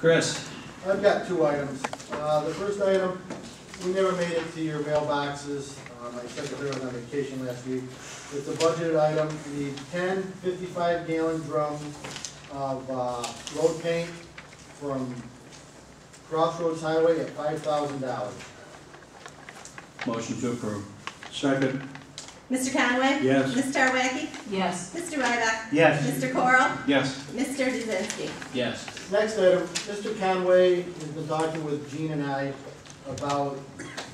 Chris? I've got two items. The first item, we never made it to your mailboxes. My secretary was on vacation last week. It's a budgeted item. We need 10 55-gallon drums of road paint from Crossroads Highway at $5,000. Motion to approve. Second. Mr. Conway? Yes. Ms. Tarwacki? Yes. Mr. Ryback? Yes. Mr. Coral? Yes. Mr. Jazinski? Yes. Next item, Mr. Conway has been talking with Gene and I about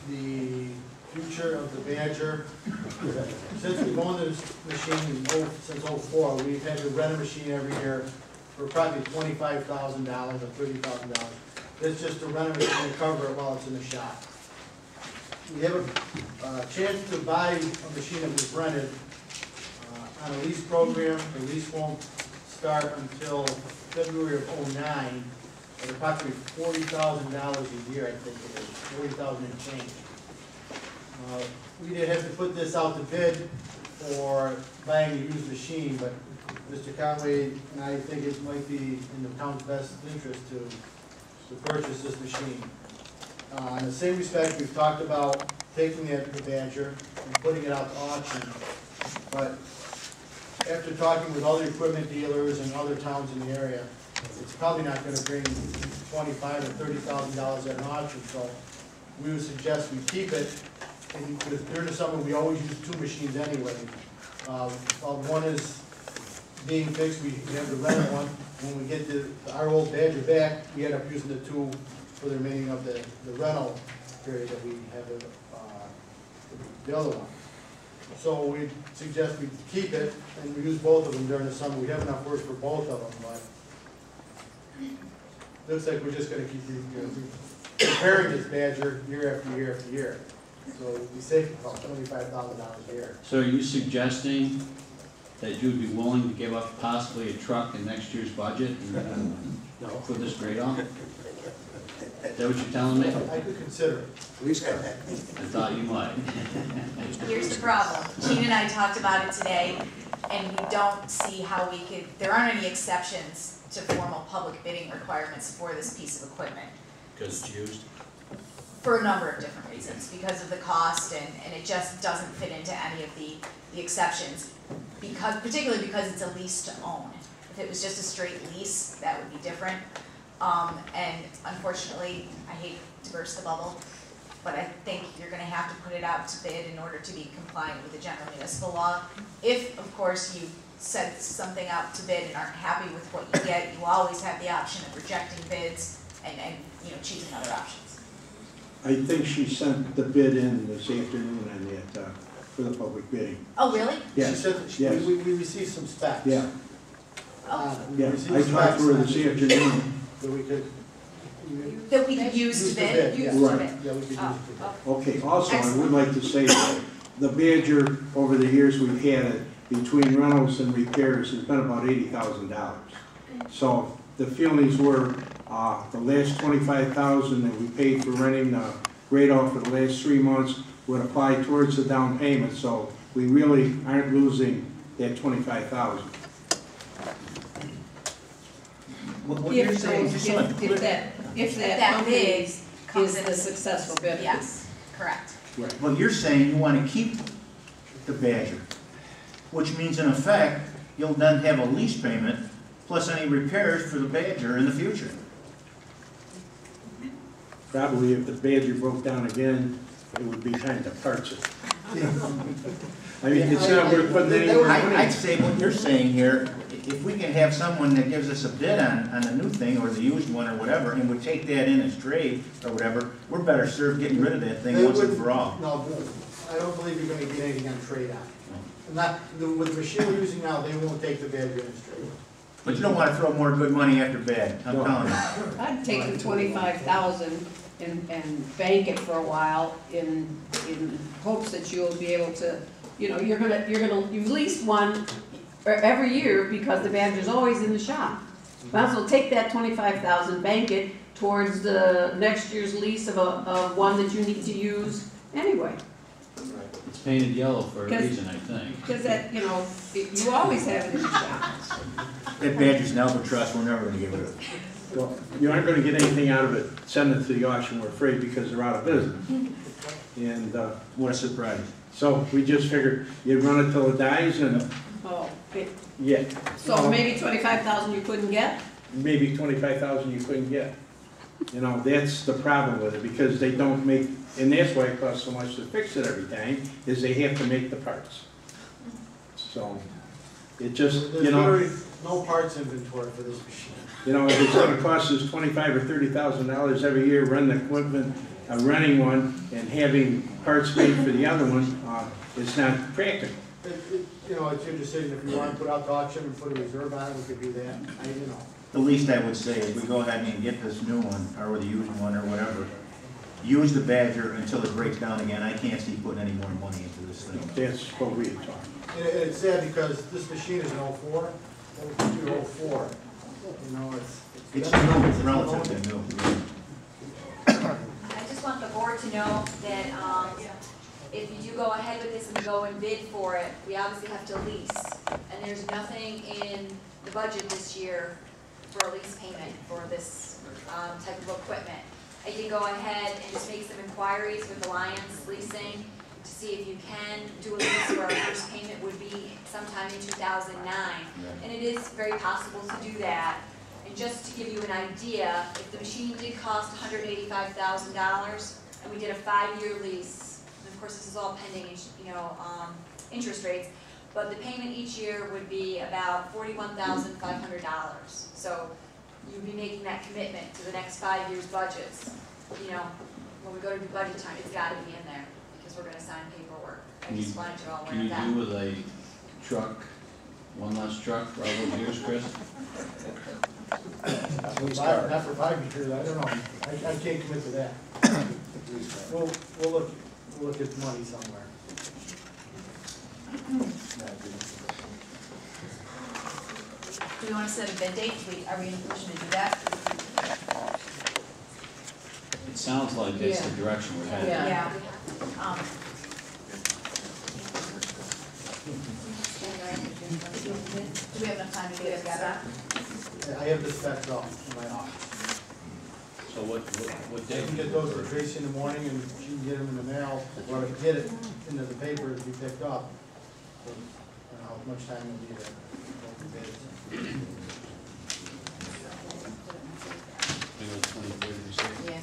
the future of the Badger. Since we've owned this machine since '04, we've had to rent a machine every year for probably $25,000 or $30,000. It's just to rent a machine and cover it while it's in the shop. We have a chance to buy a machine that was rented on a lease program. The lease won't start until February of '09, at approximately $40,000 a year, I think it is, $40,000 and change. We did have to put this out to bid for buying a used machine, but Mr. Conway and I think it might be in the town's best interest to purchase this machine. In the same respect, we've talked about taking the Badger and putting it out to auction, but after talking with other equipment dealers and other towns in the area, it's probably not going to bring $25,000 or $30,000 at an auction, so we would suggest we keep it. And because during the summer, we always use two machines anyway. While one is being fixed, we have the rental one. When we get our old Badger back, we end up using the two for the remaining of the rental period that we have the other one. So we suggest we keep it and we use both of them during the summer. We have enough work for both of them, but looks like we're just going to keep repairing this Badger year after year after year. So we save about $25,000 a year. So are you suggesting that you'd be willing to give up possibly a truck in next year's budget and put this grade on? Is that what you're telling me? I could consider it. Please go. I thought you might. Here's the problem. Gene and I talked about it today, and we don't see how we could, there aren't any exceptions to formal public bidding requirements for this piece of equipment. Because it's used? For a number of different reasons, because of the cost, and it just doesn't fit into any of the exceptions, particularly because it's a lease to own. If it was just a straight lease, that would be different. And unfortunately, I hate to burst the bubble, but I think you're going to have to put it out to bid in order to be compliant with the general municipal law. If, of course, you set something out to bid and aren't happy with what you get, you always have the option of rejecting bids and choosing other options. I think she sent the bid in this afternoon on that, for the public bidding. Oh, really? Yes. She said that Yes. we received some specs. Yeah, We yeah. received I talked to her specs this afternoon. that we could. That we could use to bid? Yeah. Use to Right. bid. Yeah, we could use Oh, it to bid. oh. Okay, also, I would like to say that the Badger, over the years we've had it, between rentals and repairs, has been about $80,000. So the feelings were, the last $25,000 that we paid for renting the grade off for the last 3 months would apply towards the down payment, so we really aren't losing that $25,000. What you're saying, just so I'm clear. If If that that company bid is comes in the successful bidder. Yes, correct. Well, you're saying you want to keep the Badger, which means in effect, you'll then have a lease payment plus any repairs for the Badger in the future. Probably if the Badger broke down again, it would be time to parts it. I mean, it's not worth putting any more money. I'd say what you're saying here, if we can have someone that gives us a bid on the new thing or the used one or whatever, and would take that in as trade or whatever, we're better served getting rid of that thing once and for all. No, I don't believe you're going to get anything on trade on. With the machine we're using now, they won't take the Badger in as trade. But you don't want to throw more good money after bad, I'm telling you. I'd take the 25,000 and bank it for a while in hopes that you'll be able to, you lease one every year because the Badger's always in the shop. Might as well take that 25,000, bank it towards the next year's lease of one that you need to use anyway. It's painted yellow for a 'Cause- reason, I think. Because that, you always have it in the shop. That Badger's an albatross, we're never going to get rid of it. Well, you aren't gonna get anything out of it, send it to the auction, we're afraid, because they're out of business. And, What a surprise. so we just figured you'd run it till it dies and, Oh, yeah. so maybe 25,000 you couldn't get? Maybe 25,000 you couldn't get. You know, that's the problem with it, because they don't make, and that's why it costs so much to fix it every time, is they have to make the parts. So, it just, There's you know, literally no parts inventory for this machine. if it's gonna cost us $25,000 or $30,000 every year, run the equipment, renting one, and having parts made for the other one, it's not practical. You know, it's your decision, if you want to put out the auction and put a reserve on it, we could do that, you know. The least I would say is we go ahead and get this new one, or the used one, or whatever. Use the Badger until it breaks down again. I can't see putting any more money into this thing. That's what we had talked. And it's sad because this machine is an 04, computer 04, you know, It's new, it's relatively new. I just want the board to know that, if you do go ahead with this and go and bid for it, we obviously have to lease. And there's nothing in the budget this year for a lease payment for this, type of equipment. I did go ahead and just make some inquiries with Alliance Leasing to see if you can do a lease where our first payment would be sometime in 2009. And it is very possible to do that. And just to give you an idea, if the machine did cost $185,000 and we did a 5-year lease, and of course this is all pending, interest rates, but the payment each year would be about $41,500. So you'd be making that commitment to the next 5 years' budgets. When we go to do budget time, it's got to be in there because we're going to sign paperwork. I just wanted you all aware Can of you that. do with a truck, one less truck for all those years, Chris? not for 5 years, I don't know, I can't commit to that. We'll look at money somewhere. Do we want to set a bid date? Are we in a position to do that? It sounds like that's the direction we're headed. Yeah. Do we have enough time to get it together? I have the specs off in my office. So what I day? can get those to Tracy in the morning and she can get them in the mail, or get it into the paper to be picked up. So, I don't know how much time will be there. Maybe the 23rd, you say? Yeah.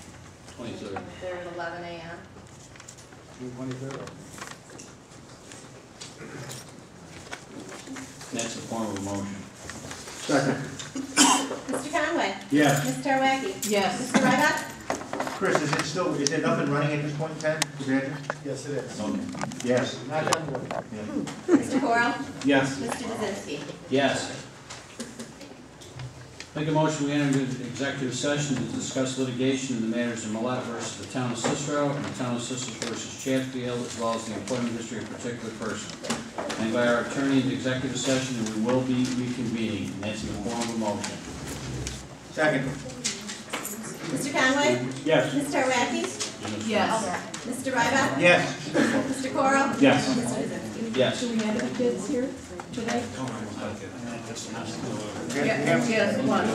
23rd. They're at 11 a.m. June 23rd. That's the form of a motion. Second. Mr. Conway? Yes. Ms. Tarwacki? Yes. Mr. Ryback? Chris, is it up and running at this point in time, the Badger? Yes, it is. Okay. Yes. Not on wood. Yeah. Mr. Coral? Yes. Mr. Lozinski? Yes. Make a motion, we enter into executive session to discuss litigation in the matters of Millette versus the town of Cicero and the town of Cicero versus Chatfield, as well as the employment history of a particular person. And by our attorney in the executive session, and we will be reconvening, and that's in the form of a motion. Second. Mr. Conway? Yes. Ms. Tarwacki? Yes. Mr. Ryback? Yes. Mr. Coral? Yes. Mr. Lozinski? Yes. Do we have any bids here today? Yeah, Yes, one.